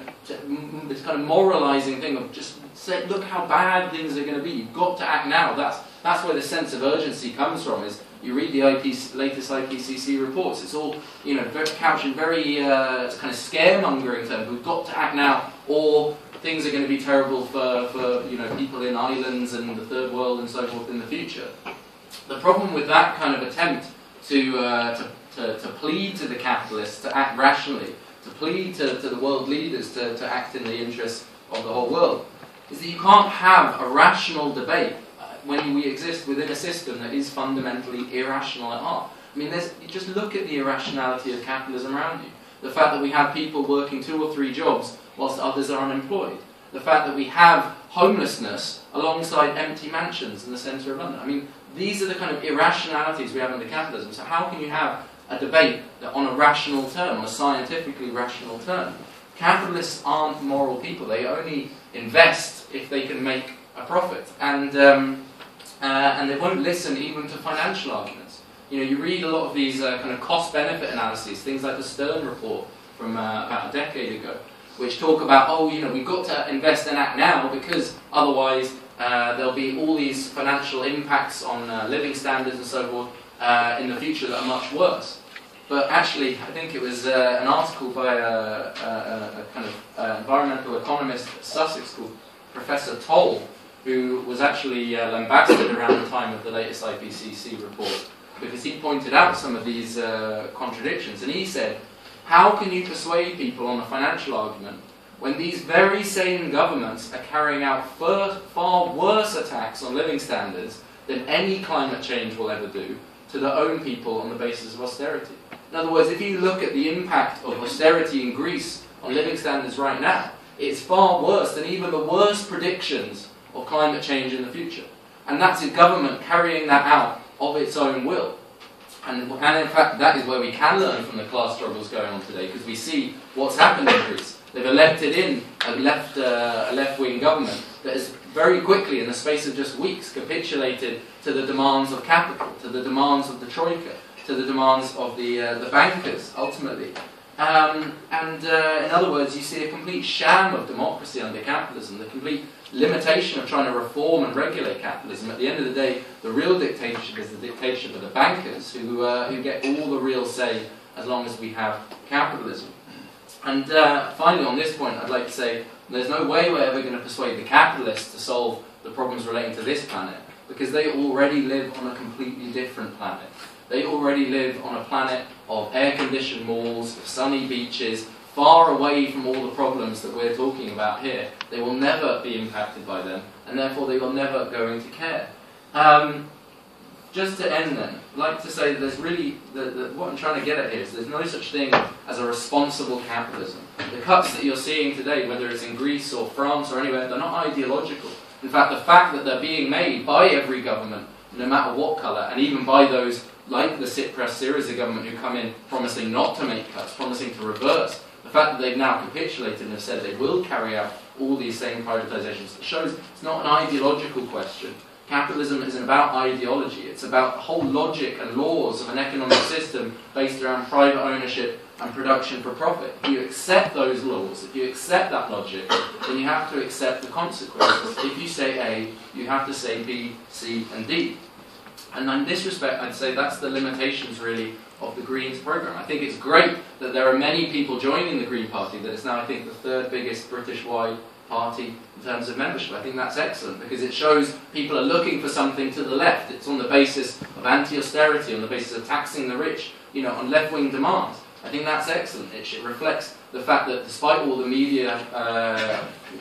this kind of moralizing thing of just say, look how bad things are going to be. You've got to act now. That's where the sense of urgency comes from. Is you read the latest IPCC reports. It's all, you know, couched in very kind of scaremongering terms. We've got to act now, or things are going to be terrible for you know, people in islands and the third world and so forth in the future. The problem with that kind of attempt to plead to the capitalists to act rationally, to plead to the world leaders to act in the interests of the whole world, is that you can't have a rational debate when we exist within a system that is fundamentally irrational at heart. I mean, you just look at the irrationality of capitalism around you. The fact that we have people working 2 or 3 jobs whilst others are unemployed. The fact that we have homelessness alongside empty mansions in the centre of London. I mean, these are the kind of irrationalities we have under capitalism. So how can you have a debate that on a rational term, on a scientifically rational term? Capitalists aren't moral people. They only invest if they can make a profit. And they won't listen even to financial arguments. You know, you read a lot of these kind of cost-benefit analyses, things like the Stern report from about a decade ago, which talk about, oh, you know, we've got to invest and act now because otherwise there'll be all these financial impacts on living standards and so forth in the future that are much worse. But actually, I think it was an article by a kind of environmental economist at Sussex called Professor Toll, who was actually lambasted around the time of the latest IPCC report, because he pointed out some of these contradictions. And he said, how can you persuade people on a financial argument when these very same governments are carrying out far worse attacks on living standards than any climate change will ever do to their own people on the basis of austerity? In other words, if you look at the impact of austerity in Greece on living standards right now, it's far worse than even the worst predictions of climate change in the future. And that's a government carrying that out of its own will. And in fact, that is where we can learn from the class struggles going on today, because we see what's happened in Greece. They've elected in a left-wing government that has very quickly, in the space of just weeks, capitulated to the demands of capital, to the demands of the Troika, to the demands of the bankers, ultimately. In other words, you see a complete sham of democracy under capitalism, the complete limitation of trying to reform and regulate capitalism. At the end of the day, the real dictatorship is the dictatorship of the bankers, who get all the real say as long as we have capitalism. And finally, on this point, I'd like to say there's no way we're ever going to persuade the capitalists to solve the problems relating to this planet, because they already live on a completely different planet. They already live on a planet of air-conditioned malls, of sunny beaches, far away from all the problems that we're talking about here. They will never be impacted by them, and therefore they are never going to care. Just to end then, I'd like to say that there's really, what I'm trying to get at here is there's no such thing as a responsible capitalism. The cuts that you're seeing today, whether it's in Greece or France or anywhere, they're not ideological. In fact, the fact that they're being made by every government, no matter what colour, and even by those like the Tsipras-Syriza government who come in promising not to make cuts, promising to reverse, the fact that they've now capitulated and have said they will carry out all these same privatisations shows it's not an ideological question. Capitalism isn't about ideology, it's about the whole logic and laws of an economic system based around private ownership, and production for profit. If you accept those laws, if you accept that logic, then you have to accept the consequences. If you say A, you have to say B, C, and D. And in this respect, I'd say that's the limitations, really, of the Greens programme. I think it's great that there are many people joining the Green Party, that it's now, I think, the third biggest British-wide party in terms of membership. I think that's excellent, because it shows people are looking for something to the left. It's on the basis of anti-austerity, on the basis of taxing the rich, you know, on left-wing demands. I think that's excellent. It reflects the fact that despite all the media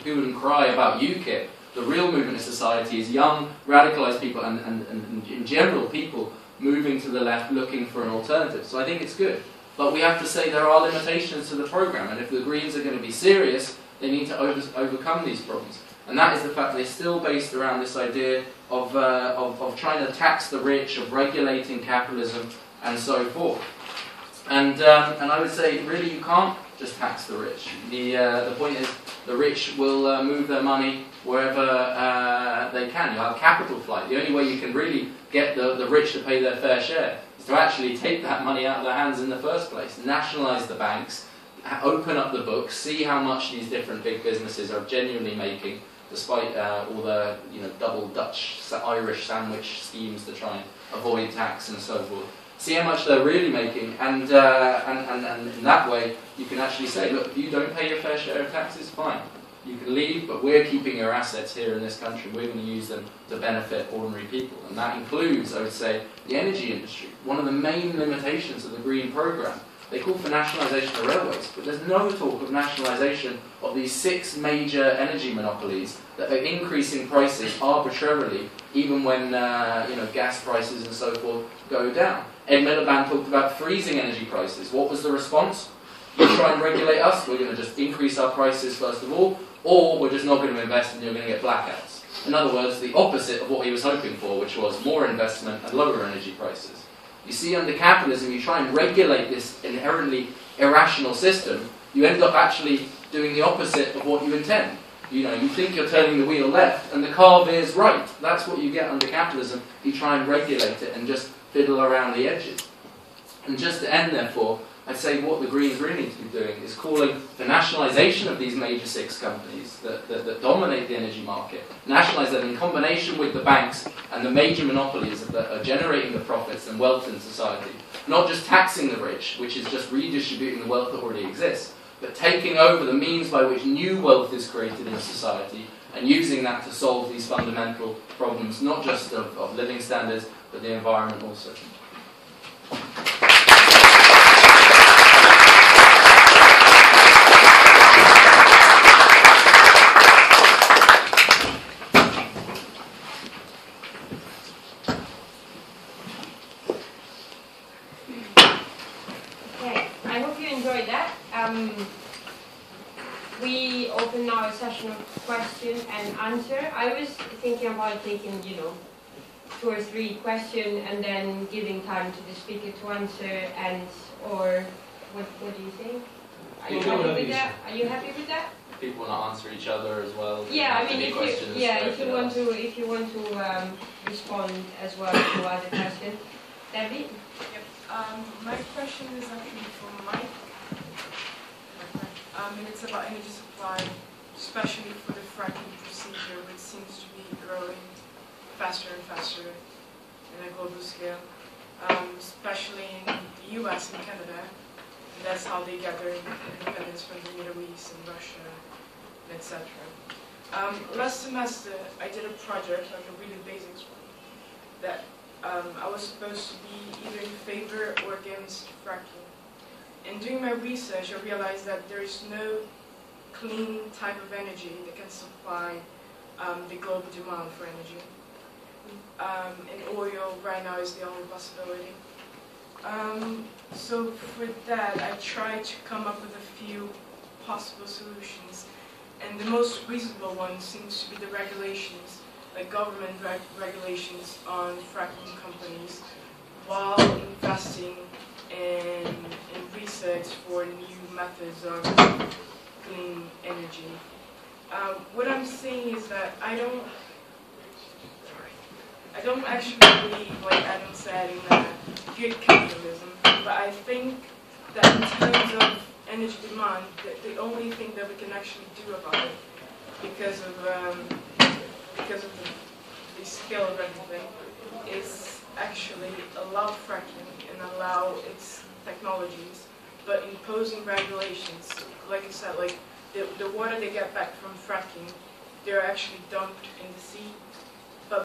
hue and cry about UKIP, the real movement in society is young, radicalised people and in general people moving to the left looking for an alternative. So I think it's good. But we have to say there are limitations to the programme, and if the Greens are going to be serious, they need to overcome these problems. And that is the fact they're still based around this idea of trying to tax the rich, of regulating capitalism, and so forth. And I would say, really, you can't just tax the rich. The point is, the rich will move their money wherever they can. You have capital flight. The only way you can really get the rich to pay their fair share is to actually take that money out of their hands in the first place, nationalise the banks, open up the books, see how much these different big businesses are genuinely making, despite all the double Dutch, Irish sandwich schemes to try and avoid tax and so forth. See how much they're really making, and in that way you can actually say, look, if you don't pay your fair share of taxes, fine. You can leave, but we're keeping your assets here in this country. We're going to use them to benefit ordinary people. And that includes, I would say, the energy industry. One of the main limitations of the Green programme. They call for nationalisation of railways, but there's no talk of nationalisation of these 6 major energy monopolies that are increasing prices arbitrarily, even when gas prices and so forth go down. Ed Miliband talked about freezing energy prices. What was the response? You try and regulate us, we're going to just increase our prices first of all, or we're just not going to invest and you're going to get blackouts. In other words, the opposite of what he was hoping for, which was more investment and lower energy prices. You see, under capitalism, you try and regulate this inherently irrational system, you end up actually doing the opposite of what you intend. You think you're turning the wheel left, and the car veers right. That's what you get under capitalism. You try and regulate it and just fiddle around the edges. And just to end, therefore, I'd say what the Greens really need to be doing is calling for nationalisation of these major 6 companies that dominate the energy market. Nationalise them in combination with the banks and the major monopolies that are generating the profits and wealth in society. Not just taxing the rich, which is just redistributing the wealth that already exists, but taking over the means by which new wealth is created in society and using that to solve these fundamental problems, not just of living standards, but the environment also. We open now a session of question and answer. I was thinking about taking, 2 or 3 questions and then giving time to the speaker to answer, or what do you think? Are you happy with that? Are you happy with that? People want to answer each other as well. Yeah, I mean, if you want to respond as well to other questions, Debbie. Yep. My question is actually for Mike. And it's about energy supply, especially for the fracking procedure, which seems to be growing faster and faster in a global scale, especially in the US and Canada. And that's how they get their independence from the Middle East and Russia, etc. Last semester, I did a project, like a really basics one, that I was supposed to be either in favor or against fracking. And doing my research, I realized that there is no clean type of energy that can supply the global demand for energy. And oil right now is the only possibility. So for that, I tried to come up with a few possible solutions. And the most reasonable one seems to be the regulations, like government regulations on fracking companies, while investing in research for new methods of clean energy. What I'm saying is that I don't actually believe, like Adam said, in good capitalism, but I think that in terms of energy demand, the only thing that we can actually do about it, because of the scale of everything, is actually allow fracking and allow its technologies, but imposing regulations. Like I said, like the water they get back from fracking, they're actually dumped in the sea.